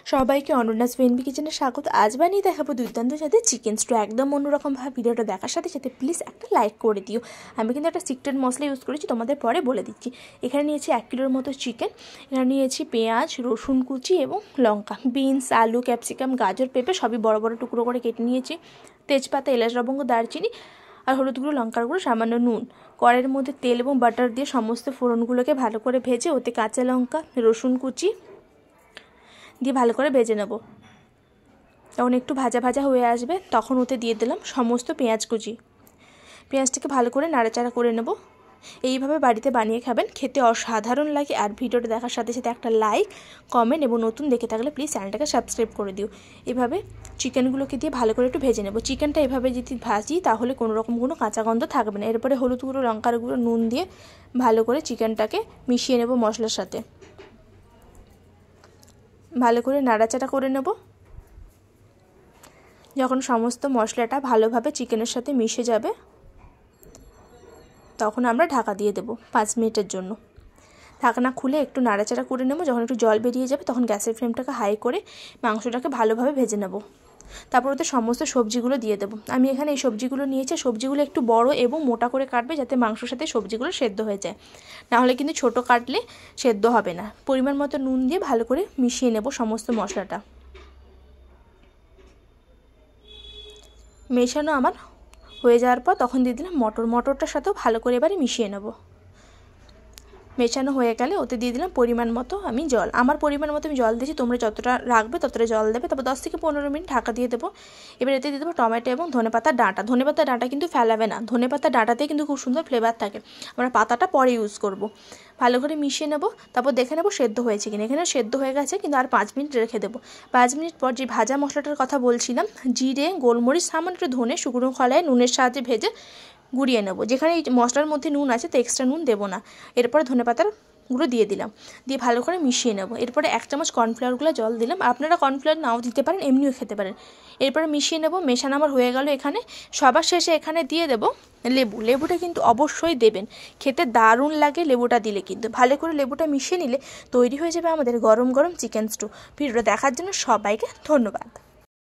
সবাইকে অনন্যাস ভেনবি কিচেনে স্বাগত। আজ বানিয়ে দেখাবো দুর্দান্ত সাথে চিকেন স্টু। একদম অন্যরকমভাবে ভিডিওটা দেখার সাথে সাথে প্লিজ একটা লাইক করে দিও। আমি কিন্তু একটা সিক্রেট মশলা ইউজ করেছি, তোমাদের পরে বলে দিচ্ছি। এখানে নিয়েছি 1 কিলোর মতো চিকেন, এখানে নিয়েছি পেঁয়াজ, রসুন কুচি এবং লঙ্কা, বিনস, আলু, ক্যাপসিকাম, গাজর, পেঁপে সবই বড় বড় টুকরো করে কেটে নিয়েছি, তেজপাতা, এলাচ, লবঙ্গ, দারচিনি আর হলুদ গুঁড়ো, লঙ্কার গুঁড়ো, সামান্য নুন। কড়াইয়ের মধ্যে তেল এবং বাটার দিয়ে সমস্ত ফোড়নগুলোকে ভালো করে ভেজে ওতে কাঁচা লঙ্কা, রসুন কুচি দিয়ে ভালো করে ভেজে নেব। যখন একটু ভাজা ভাজা হয়ে আসবে তখন ওতে দিয়ে দিলাম সমস্ত পেঁয়াজ কুচি। পেঁয়াজটাকে ভালো করে নাড়াচাড়া করে নেব। এইভাবে বাড়িতে বানিয়ে খাবেন, খেতে অসাধারণ লাগে। আর ভিডিওটা দেখার সাথে সাথে একটা লাইক, কমেন্ট এবং নতুন দেখে থাকলে প্লিজ চ্যানেলটাকে সাবস্ক্রাইব করে দিও। এভাবে চিকেনগুলোকে দিয়ে ভালো করে একটু ভেজে নেব। চিকেনটা এভাবে যদি ভাজি তাহলে কোনো রকম কোনো কাঁচা গন্ধ থাকবে না। এরপরে হলুদ গুঁড়ো, লঙ্কার গুঁড়ো, নুন দিয়ে ভালো করে চিকেনটাকে মিশিয়ে নেব মশলার সাথে। ভালো করে নাড়াচাড়া করে নেব। যখন সমস্ত মশলাটা ভালোভাবে চিকেনের সাথে মিশে যাবে তখন আমরা ঢাকা দিয়ে দেব 5 মিনিটের জন্য। ঢাকনা খুলে একটু নাড়াচাড়া করে নেব। যখন একটু জল বেরিয়ে যাবে তখন গ্যাসের ফ্লেমটাকে হাই করে মাংসটাকে ভালোভাবে ভেজে নেব। তারপর ওতে সমস্ত সবজিগুলো দিয়ে দেবো। আমি এখানে এই সবজিগুলো নিয়েছি। সবজিগুলো একটু বড় এবং মোটা করে কাটবে যাতে মাংসর সাথে সবজিগুলো সেদ্ধ হয়ে যায়, নাহলে কিন্তু ছোট কাটলে সেদ্ধ হবে না। পরিমাণ মতো নুন দিয়ে ভালো করে মিশিয়ে নেব সমস্ত মশলাটা। মেশানো আমার হয়ে যাওয়ার পর তখন দিয়ে দিলাম মটরটার সাথেও ভালো করে এবারে মিশিয়ে নেব। মেশানো হয়ে গেলে ওতে দিয়ে দিলাম পরিমাণ মতো আমি জল। আমার পরিমাণ মতো আমি জল দিয়েছি, তোমরা যতটা রাখবে ততটা জল দেবে। তারপর 10 থেকে 15 মিনিট ঢাকা দিয়ে দেবো। এবার এতে দিয়ে দেবো টমেটো এবং ধনেপাতার ডাঁটা। ধনেপাতার ডাঁটা কিন্তু ফেলাবে না, ধনেপাতার ডাঁটাতে কিন্তু খুব সুন্দর ফ্লেভার থাকে। আমরা পাতাটা পরে ইউজ করব। ভালো করে মিশিয়ে নেব। তারপর দেখে নেব সেদ্ধ হয়েছে কিনা। এখানে সেদ্ধ হয়ে গেছে, কিন্তু আর 5 মিনিট রেখে দেবো। 5 মিনিট পর যে ভাজা মশলাটার কথা বলছিলাম, জিরে, গোলমরিচ, সামান্য একটু ধনে শুকনো খোলায় নুনের সাহায্যে ভেজে গুঁড়িয়ে নেব। যেখানে এই মশলার মধ্যে নুন আছে তো এক্সট্রা নুন দেবো না। এরপরে ধনেপাতার গুঁড়ো দিয়ে দিলাম, দিয়ে ভালো করে মিশিয়ে নেব। এরপরে 1 চামচ কর্নফ্লাওয়ারগুলো জল দিলাম। আপনারা কর্নফ্লাওয়ার নাও দিতে পারেন, এমনিও খেতে পারেন। এরপরে মিশিয়ে নেব। মেশানো আমার হয়ে গেল। এখানে সবার শেষে এখানে দিয়ে দেব লেবু। লেবুটা কিন্তু অবশ্যই দেবেন, খেতে দারুণ লাগে লেবুটা দিলে। কিন্তু ভালো করে লেবুটা মিশিয়ে নিলে তৈরি হয়ে যাবে আমাদের গরম গরম চিকেন স্টু। ভিডিওটা দেখার জন্য সবাইকে ধন্যবাদ।